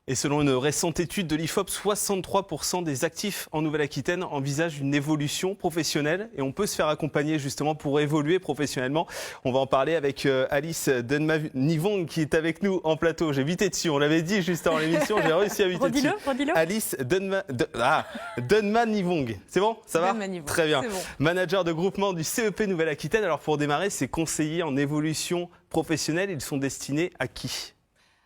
Et selon une récente étude de l'IFOP, 63% des actifs en Nouvelle-Aquitaine envisagent une évolution professionnelle et on peut se faire accompagner justement pour évoluer professionnellement. On va en parler avec Alice Denma-Nivong qui est avec nous en plateau. J'ai vité dessus, on l'avait dit juste avant l'émission, j'ai réussi à viter dessus. Redis-le. Alice Denma-Nivong. C'est bon? Ça va? Très bien. Bon. Manager de groupement du CEP Nouvelle-Aquitaine. Alors pour démarrer, ces conseillers en évolution professionnelle, ils sont destinés à qui?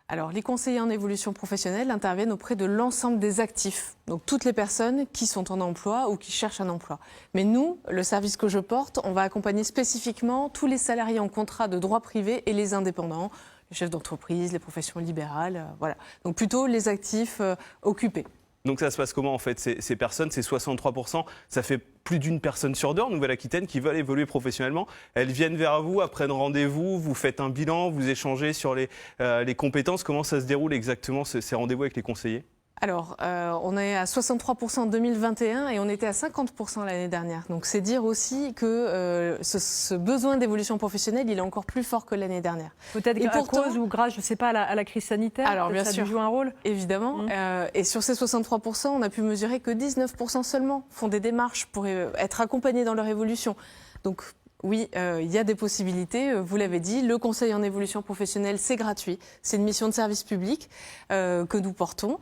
Alors, les conseillers en évolution professionnelle interviennent auprès de l'ensemble des actifs, donc toutes les personnes qui sont en emploi ou qui cherchent un emploi. Mais nous, le service que je porte, on va accompagner spécifiquement tous les salariés en contrat de droit privé et les indépendants, les chefs d'entreprise, les professions libérales, voilà. Donc plutôt les actifs occupés. Donc ça se passe comment en fait, ces personnes, ces 63%, ça fait plus d'une personne sur deux en Nouvelle-Aquitaine qui veulent évoluer professionnellement. Elles viennent vers vous, prennent rendez-vous, vous faites un bilan, vous échangez sur les compétences. Comment ça se déroule exactement ces rendez-vous avec les conseillers ? Alors, on est à 63% en 2021 et on était à 50% l'année dernière. Donc, c'est dire aussi que ce besoin d'évolution professionnelle, il est encore plus fort que l'année dernière. Peut-être à cause ou grâce, je ne sais pas, à la crise sanitaire. Alors, bien sûr, ça joue un rôle. Évidemment. Et sur ces 63%, on a pu mesurer que 19% seulement font des démarches pour être accompagnés dans leur évolution. Donc, oui, il y a des possibilités, vous l'avez dit. Le conseil en évolution professionnelle, c'est gratuit. C'est une mission de service public que nous portons.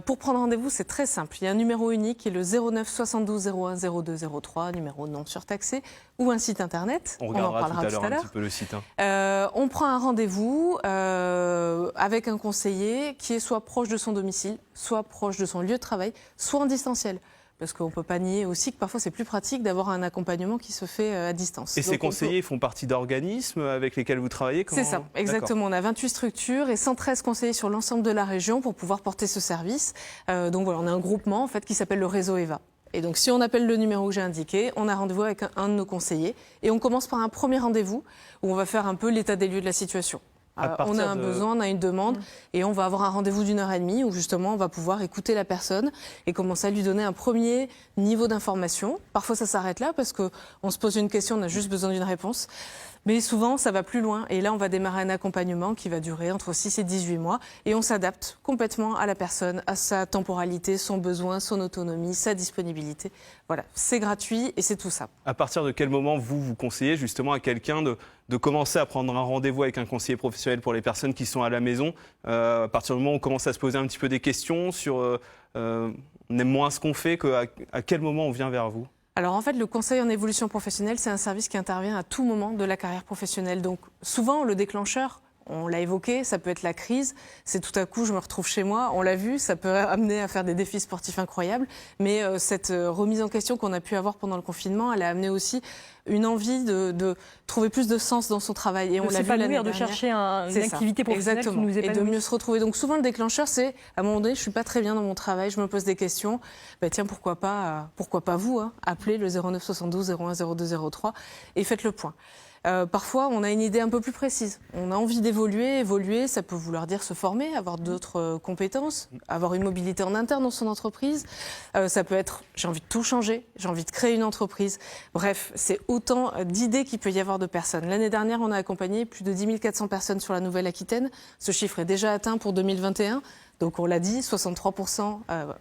Pour prendre rendez-vous, c'est très simple. Il y a un numéro unique qui est le 09 72 01 02 03, numéro non surtaxé, ou un site internet. On regardera tout à l'heure un petit peu le site. On prend un rendez-vous avec un conseiller qui est soit proche de son domicile, soit proche de son lieu de travail, soit en distanciel. Parce qu'on ne peut pas nier aussi que parfois c'est plus pratique d'avoir un accompagnement qui se fait à distance. Et ces conseillers font partie d'organismes avec lesquels vous travaillez? C'est ça, exactement. On a 28 structures et 113 conseillers sur l'ensemble de la région pour pouvoir porter ce service. Donc voilà, on a un groupement en fait qui s'appelle le réseau EVA. Et donc si on appelle le numéro que j'ai indiqué, on a rendez-vous avec un de nos conseillers. Et on commence par un premier rendez-vous où on va faire un peu l'état des lieux de la situation. On a un besoin, on a une demande et on va avoir un rendez-vous d'1h30 où justement on va pouvoir écouter la personne et commencer à lui donner un premier niveau d'information. Parfois ça s'arrête là parce qu'on se pose une question, on a juste besoin d'une réponse. Mais souvent ça va plus loin et là on va démarrer un accompagnement qui va durer entre 6 et 18 mois et on s'adapte complètement à la personne, à sa temporalité, son besoin, son autonomie, sa disponibilité. Voilà, c'est gratuit et c'est tout ça. À partir de quel moment vous conseillez justement à quelqu'un de commencer à prendre un rendez-vous avec un conseiller professionnel pour les personnes qui sont à la maison, à partir du moment où on commence à se poser un petit peu des questions sur on aime moins ce qu'on fait, à quel moment on vient vers vous? Alors en fait, le conseil en évolution professionnelle, c'est un service qui intervient à tout moment de la carrière professionnelle. Donc souvent, le déclencheur, on l'a évoqué, ça peut être la crise, c'est tout à coup je me retrouve chez moi, on l'a vu, ça peut amener à faire des défis sportifs incroyables, mais cette remise en question qu'on a pu avoir pendant le confinement, elle a amené aussi une envie de trouver plus de sens dans son travail. Et on l'a vu l'année dernière. De chercher une activité professionnelle qui nous épanouit. Et de mieux se retrouver. Donc souvent le déclencheur, c'est à un moment donné, je suis pas très bien dans mon travail, je me pose des questions. Ben, tiens, pourquoi pas vous, appelez le 09 72 01 02 03 et faites le point. Parfois, on a une idée un peu plus précise. On a envie d'évoluer. Évoluer, ça peut vouloir dire se former, avoir d'autres compétences, avoir une mobilité en interne dans son entreprise. Ça peut être, j'ai envie de tout changer, j'ai envie de créer une entreprise. Bref, c'est autant d'idées qu'il peut y avoir de personnes. L'année dernière, on a accompagné plus de 10 400 personnes sur la Nouvelle-Aquitaine. Ce chiffre est déjà atteint pour 2021. Donc on l'a dit, 63%,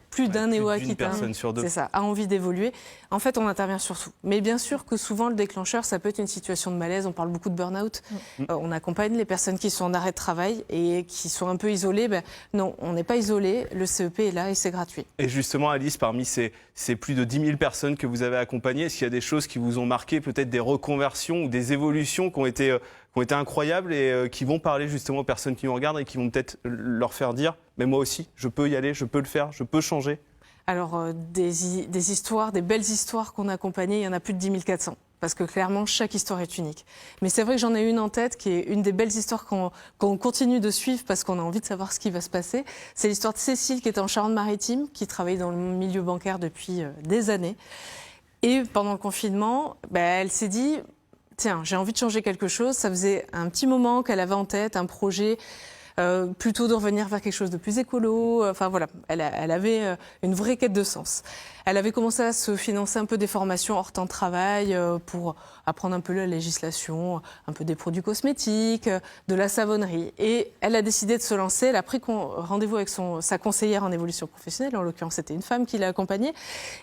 plus d'un néo-aquitain, c'est ça, a envie d'évoluer. En fait, on intervient sur tout. Mais bien sûr que souvent, le déclencheur, ça peut être une situation de malaise. On parle beaucoup de burn-out. On accompagne les personnes qui sont en arrêt de travail et qui sont un peu isolées. Non, on n'est pas isolé. Le CEP est là et c'est gratuit. Et justement, Alice, parmi ces plus de 10 000 personnes que vous avez accompagnées, est-ce qu'il y a des choses qui vous ont marqué, peut-être des reconversions ou des évolutions qui ont été incroyables et qui vont parler justement aux personnes qui nous regardent et qui vont peut-être leur faire dire « mais moi aussi, je peux y aller, je peux le faire, je peux changer ». Alors, des histoires, des belles histoires qu'on a accompagnées, il y en a plus de 10 400. Parce que clairement, chaque histoire est unique. Mais c'est vrai que j'en ai une en tête qui est une des belles histoires qu'on continue de suivre parce qu'on a envie de savoir ce qui va se passer. C'est l'histoire de Cécile qui était en Charente-Maritime, qui travaillait dans le milieu bancaire depuis des années. Et pendant le confinement, elle s'est dit... Tiens, j'ai envie de changer quelque chose. Ça faisait un petit moment qu'elle avait en tête un projet plutôt de revenir vers quelque chose de plus écolo. Enfin voilà, elle avait une vraie quête de sens. Elle avait commencé à se financer un peu des formations hors temps de travail pour apprendre un peu la législation, un peu des produits cosmétiques, de la savonnerie. Et elle a décidé de se lancer. Elle a pris rendez-vous avec sa conseillère en évolution professionnelle. En l'occurrence, c'était une femme qui l'a accompagnée.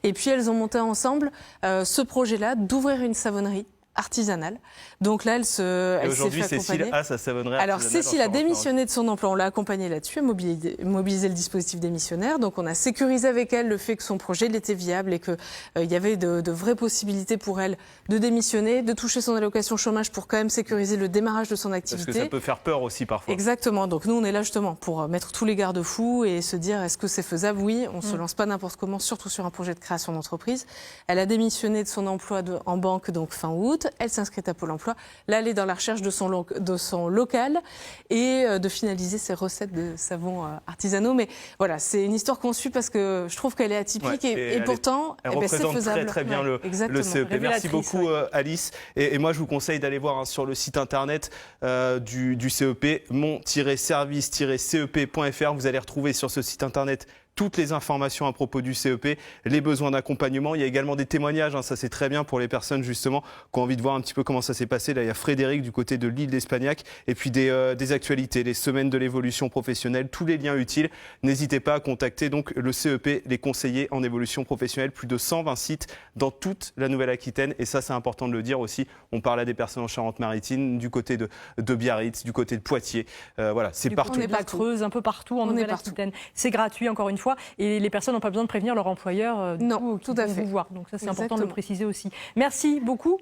Et puis, elles ont monté ensemble ce projet-là d'ouvrir une savonnerie artisanale. Donc là, elle s'est fait accompagner. Aujourd'hui, Cécile a sa savonnerie artisanale. Alors, Cécile a démissionné de son emploi. On l'a accompagnée là-dessus, a mobilisé le dispositif démissionnaire. Donc, on a sécurisé avec elle le fait que son projet était viable et qu'il y avait de vraies possibilités pour elle de démissionner, de toucher son allocation chômage pour quand même sécuriser le démarrage de son activité. Parce que ça peut faire peur aussi parfois. Exactement. Donc, nous, on est là justement pour mettre tous les garde-fous et se dire est-ce que c'est faisable? Oui, on ne se lance pas n'importe comment, surtout sur un projet de création d'entreprise. Elle a démissionné de son emploi en banque, donc fin août. Elle s'inscrit à Pôle emploi. Là, elle est dans la recherche de son local et de finaliser ses recettes de savon artisanaux. Mais voilà, c'est une histoire qu'on suit parce que je trouve qu'elle est atypique et pourtant, elle représente c'est faisable. très bien le CEP. Merci beaucoup, Alice. Et moi, je vous conseille d'aller voir sur le site internet du CEP, mon-service-cep.fr. Vous allez retrouver sur ce site internet toutes les informations à propos du CEP, les besoins d'accompagnement. Il y a également des témoignages, ça c'est très bien pour les personnes justement qui ont envie de voir un petit peu comment ça s'est passé. Là, il y a Frédéric du côté de l'île d'Espagnac et puis des actualités, les semaines de l'évolution professionnelle, tous les liens utiles. N'hésitez pas à contacter donc le CEP, les conseillers en évolution professionnelle, plus de 120 sites dans toute la Nouvelle-Aquitaine. Et ça, c'est important de le dire aussi. On parle à des personnes en Charente-Maritime, du côté de Biarritz, du côté de Poitiers. Voilà, c'est partout. On est pas Creuse, un peu partout en Nouvelle-Aquitaine. C'est gratuit, encore une fois, et les personnes n'ont pas besoin de prévenir leur employeur tout à fait. vous voir. Donc ça, c'est important de le préciser aussi. Merci beaucoup.